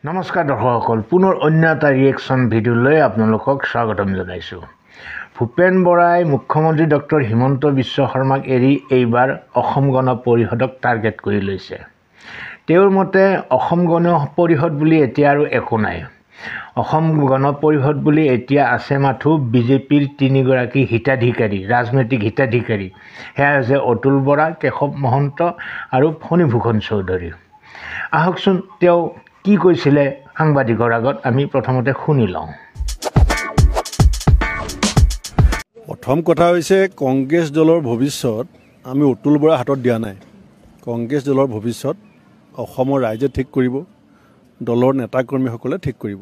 নমস্কাৰ দৰ্শকসকল, পুনৰ অন্য এটা ৰিয়েকশ্যন ভিডিঅ'লৈ আপোনালোকক স্বাগতম জনাইছোঁ। ভূপেন বৰাই মুখ্যমন্ত্ৰী ডক্টৰ হিমন্ত বিশ্ব শৰ্মাক এৰি এইবাৰ অসম গণ পৰিষদক টাৰ্গেট কৰি লৈছে। তেওঁৰ মতে অসম গণ পৰিষদ বুলি এতিয়া আৰু একো নাই। অসম গণ পৰিষদ বুলি এতিয়া আছে মাথো বিজেপিৰ তিনিগৰাকী হিতাধিকাৰী, ৰাজনৈতিক হিতাধিকাৰী। সেয়া হৈছে অতুল বৰা, কেশৱ মহন্ত আৰু ফণীভূষণ চৌধুৰী। আহকচোন তেওঁ কি কৈছিলে সাংবাদিকৰ আগত, আমি প্ৰথমতে শুনি লওঁ। প্ৰথম কথা হৈছে কংগ্ৰেছ দলৰ ভৱিষ্যত আমি অতুল বৰাৰ হাতত দিয়া নাই। কংগ্ৰেছ দলৰ ভৱিষ্যত অসমৰ ৰাইজে ঠিক কৰিব, দলৰ নেতাকৰ্মীসকলে ঠিক কৰিব।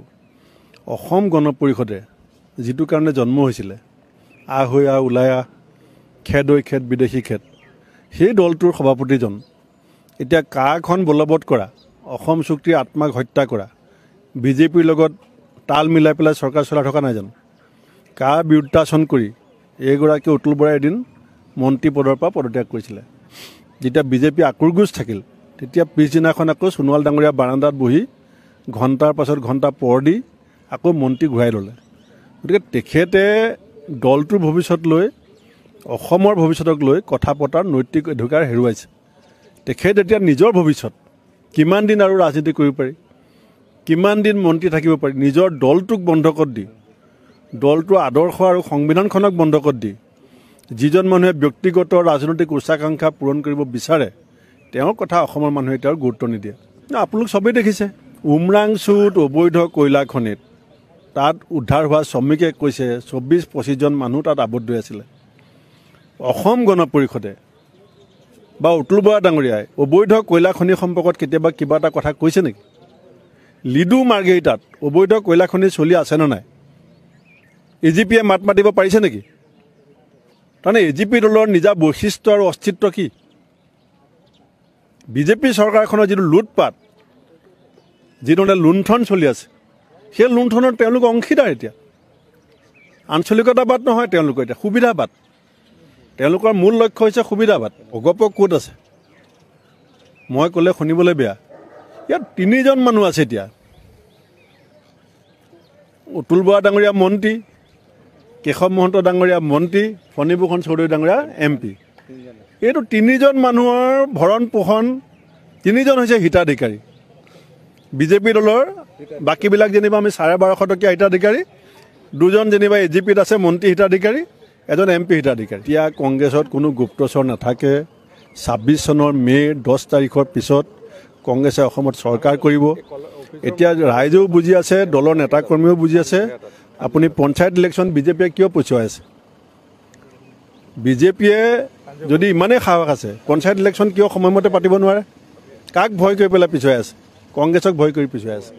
অসম গণ পৰিষদে যিটো কাৰণে জন্ম হৈছিলে, আহ হৈ আহ ওলাই আহ, খেদ হৈ খেদ বিদেশী খেদ, সেই দলটোৰ সভাপতিজন এতিয়া কাখন বলবৎ কৰা, অসম চুক্তিৰ আত্মাক হত্যা কৰা, বিজেপিৰ লগত তাল মিলাই পেলাই চৰকাৰ চলাই থকা নাই জানো? কা বিৰুদ্ধাচৰণ কৰি এইগৰাকী অতুল বৰাই এদিন মন্ত্ৰী পদৰ পৰা পদত্যাগ কৰিছিলে। যেতিয়া বিজেপি আকুৰগোজ থাকিল, তেতিয়া পিছদিনাখন আকৌ সোণোৱাল ডাঙৰীয়া বাৰাণ্ডাত বহি ঘণ্টাৰ পাছত ঘণ্টা পৰ দি আকৌ মন্ত্ৰী ঘূৰাই ল'লে। গতিকে তেখেতে দলটোৰ ভৱিষ্যত লৈ, অসমৰ ভৱিষ্যতক লৈ কথা পতাৰ নৈতিক অধিকাৰ হেৰুৱাইছে। তেখেত এতিয়া নিজৰ ভৱিষ্যত কিমান দিন আৰু ৰাজনীতি কৰিব পাৰি, কিমান দিন মন্ত্ৰী থাকিব পাৰি, নিজৰ দলটোক বন্ধকত দি, দলটোৰ আদৰ্শ আৰু সংবিধানখনক বন্ধকত দি যিজন মানুহে ব্যক্তিগত ৰাজনৈতিক উচ্চাকাংক্ষা পূৰণ কৰিব বিচাৰে, তেওঁৰ কথা অসমৰ মানুহে এতিয়া গুৰুত্ব নিদিয়ে। আপোনালোক চবেই দেখিছে, উমৰাংচুত অবৈধ কয়লা খনিত তাত উদ্ধাৰ হোৱা শ্ৰমিকে কৈছে 24-25জন মানুহ তাত আবদ্ধ হৈ আছিলে। অসম গণ পৰিষদে বা অতুল বৰা ডাঙৰীয়াই অবৈধ কয়লা খনি সম্পৰ্কত কেতিয়াবা কিবা এটা কথা কৈছে নেকি? লিডু মাৰ্ঘেৰিটাত অবৈধ কয়লা খনি চলি আছেনে নাই? এজিপিয়ে মাত মাতিব পাৰিছে নেকি? তাৰমানে এজিপি দলৰ নিজা বৈশিষ্ট্য আৰু অস্তিত্ব কি? বিজেপি চৰকাৰখনৰ যিটো লুটপাট, যিধৰণে লুণ্ঠন চলি আছে, সেই লুণ্ঠনৰ তেওঁলোক অংশীদাৰ। এতিয়া আঞ্চলিকতাবাদ নহয়, তেওঁলোকৰ এতিয়া সুবিধাবাদ। তেওঁলোকৰ মূল লক্ষ্য হৈছে সুবিধাবাদ। অগপ ক'ত আছে মই ক'লে শুনিবলৈ বেয়া। ইয়াত 3জন মানুহ আছে এতিয়া, অতুল বৰা ডাঙৰীয়া মন্ত্ৰী, কেশৱ মহন্ত ডাঙৰীয়া মন্ত্ৰী, ফণীভূষণ চৌধুৰী ডাঙৰীয়া MP। এইটো 3জন মানুহৰ ভৰণ পোষণ, 3জন হৈছে হিতাধিকাৰী। বিজেপি দলৰ বাকীবিলাক যেনিবা আমি 1250 টকীয়া হিতাধিকাৰী, 2জন যেনিবা এজিপিত আছে মন্ত্ৰী হিতাধিকাৰী, এজন MP হিতাধিকাৰী। এতিয়া কংগ্ৰেছত কোনো গুপ্তচৰ নাথাকে। 26 চনৰ মে' 10 তাৰিখৰ পিছত কংগ্ৰেছে অসমত চৰকাৰ কৰিব। এতিয়া ৰাইজেও বুজি আছে, দলৰ নেতাকৰ্মীও বুজি আছে। আপুনি পঞ্চায়ত ইলেকশ্যন বিজেপিয়ে কিয় পছুৱাই আছে? বিজেপিয়ে যদি ইমানেই সাহস আছে, পঞ্চায়ত ইলেকশ্যন কিয় সময়মতে পাতিব নোৱাৰে? কাক ভয় কৰি পেলাই পিছুৱাই আছে? কংগ্ৰেছক ভয় কৰি পিছুৱাই আছে।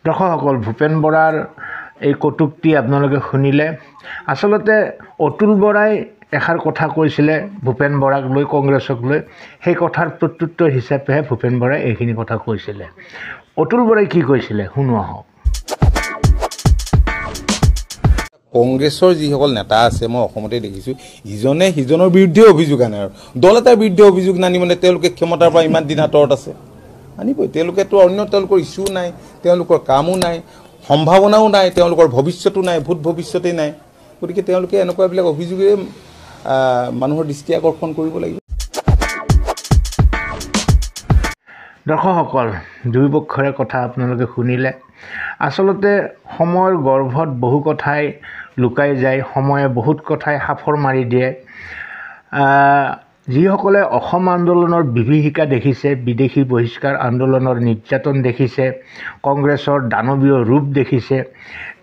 দৰ্শকসকল, ভূপেন বৰাৰ এই কটুক্তি আপোনালোকে শুনিলে। আচলতে অতুল বৰাই এষাৰ কথা কৈছিলে ভূপেন বৰাক লৈ, কংগ্ৰেছক লৈ। সেই কথাৰ প্ৰত্যুত্তৰ হিচাপেহে ভূপেন বৰাই এইখিনি কথা কৈছিলে। অতুল বৰাই কি কৈছিলে শুনো আহক। কংগ্ৰেছৰ যিসকল নেতা আছে মই অসমতে দেখিছোঁ, ইজনে সিজনৰ বিৰুদ্ধে অভিযোগ আনে। আৰু দল এটাৰ বিৰুদ্ধে অভিযোগ নানি মানে তেওঁলোকে ক্ষমতাৰ পৰা ইমান দিন আঁতৰত আছে, আনিবই। তেওঁলোকেতো অন্য তেওঁলোকৰ ইছ্যু নাই, তেওঁলোকৰ কামো নাই, সম্ভাৱনাও নাই, তেওঁলোকৰ ভৱিষ্যতো নাই, ভূত ভৱিষ্যতেই নাই। গতিকে তেওঁলোকে এনেকুৱাবিলাক অভিযোগে মানুহৰ দৃষ্টি আকৰ্ষণ কৰিব লাগিব। দৰ্শকসকল, দুই পক্ষৰে কথা আপোনালোকে শুনিলে। আচলতে সময়ৰ গৰ্ভত বহু কথাই লুকাই যায়, সময়ে বহুত কথাই সাফৰ মাৰি দিয়ে। যিসকলে অসম আন্দোলনৰ বিভীষিকা দেখিছে, বিদেশী বহিষ্কাৰ আন্দোলনৰ নিৰ্যাতন দেখিছে, কংগ্ৰেছৰ দানৱীয় ৰূপ দেখিছে,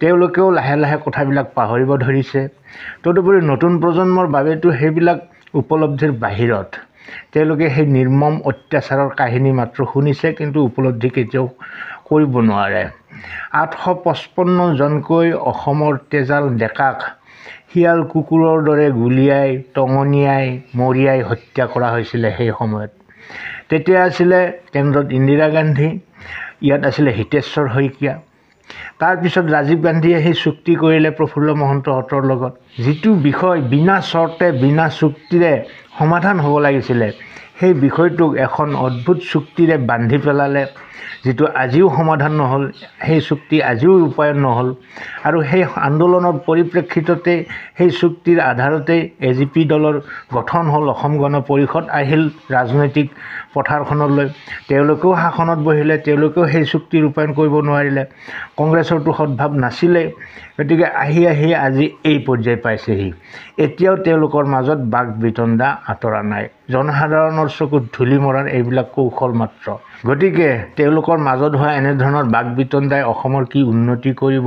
তেওঁলোকেও লাহে লাহে কথাবিলাক পাহৰিব ধৰিছে। তদুপৰি নতুন প্ৰজন্মৰ বাবেতো সেইবিলাক উপলব্ধিৰ বাহিৰত। তেওঁলোকে সেই নিৰ্মম অত্যাচাৰৰ কাহিনী মাত্ৰ শুনিছে, কিন্তু উপলব্ধি কেতিয়াও কৰিব নোৱাৰে। 855জনকৈ অসমৰ তেজাল ডেকাক শিয়াল কুকুৰৰ দৰে গুলিয়াই, টঙনিয়াই, মৰিয়াই হত্যা কৰা হৈছিলে সেই সময়ত। তেতিয়া আছিলে কেন্দ্ৰত ইন্দিৰা গান্ধী, ইয়াত আছিলে হিতেশ্বৰ শইকীয়া। তাৰপিছত ৰাজীৱ গান্ধীয়ে সেই চুক্তি কৰিলে প্ৰফুল্ল মহন্তহঁতৰ লগত। যিটো বিষয় বিনা চৰ্তে, বিনা চুক্তিৰে সমাধান হ'ব লাগিছিলে, সেই বিষয়টোক এখন অদ্ভুত চুক্তিৰে বান্ধি পেলালে, যিটো আজিও সমাধান নহ'ল, সেই চুক্তি আজিও ৰূপায়ণ নহ'ল। আৰু সেই আন্দোলনৰ পৰিপ্ৰেক্ষিততে সেই চুক্তিৰ আধাৰতেই AGP দলৰ গঠন হ'ল, অসম গণ পৰিষদ আহিল ৰাজনৈতিক পথাৰখনলৈ। তেওঁলোকেও শাসনত বহিলে, তেওঁলোকেও সেই চুক্তি ৰূপায়ণ কৰিব নোৱাৰিলে, কংগ্ৰেছৰতো সদ্ভাৱ নাছিলে। গতিকে আহি আজি এই পৰ্যায় পাইছেহি। এতিয়াও তেওঁলোকৰ মাজত বাক বিতণ্ডা আঁতৰা নাই। জনসাধাৰণৰ চকুত ধূলি মৰাৰ এইবিলাক কৌশল মাত্ৰ। গতিকে তেওঁলোকৰ মাজত হোৱা এনেধৰণৰ বাক বিতণ্ডাই অসমৰ কি উন্নতি কৰিব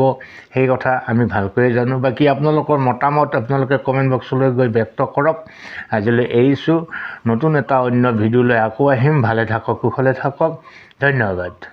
সেই কথা আমি ভালকৈয়ে জানো। বাকী আপোনালোকৰ মতামত আপোনালোকে কমেণ্ট বক্সলৈ গৈ ব্যক্ত কৰক। আজিলৈ এৰিছোঁ। নতুন এটা অন্য ভিডিঅ'লৈ আকৌ আহিম। ভালে থাকক, কুশলে থাকক। ধন্যবাদ।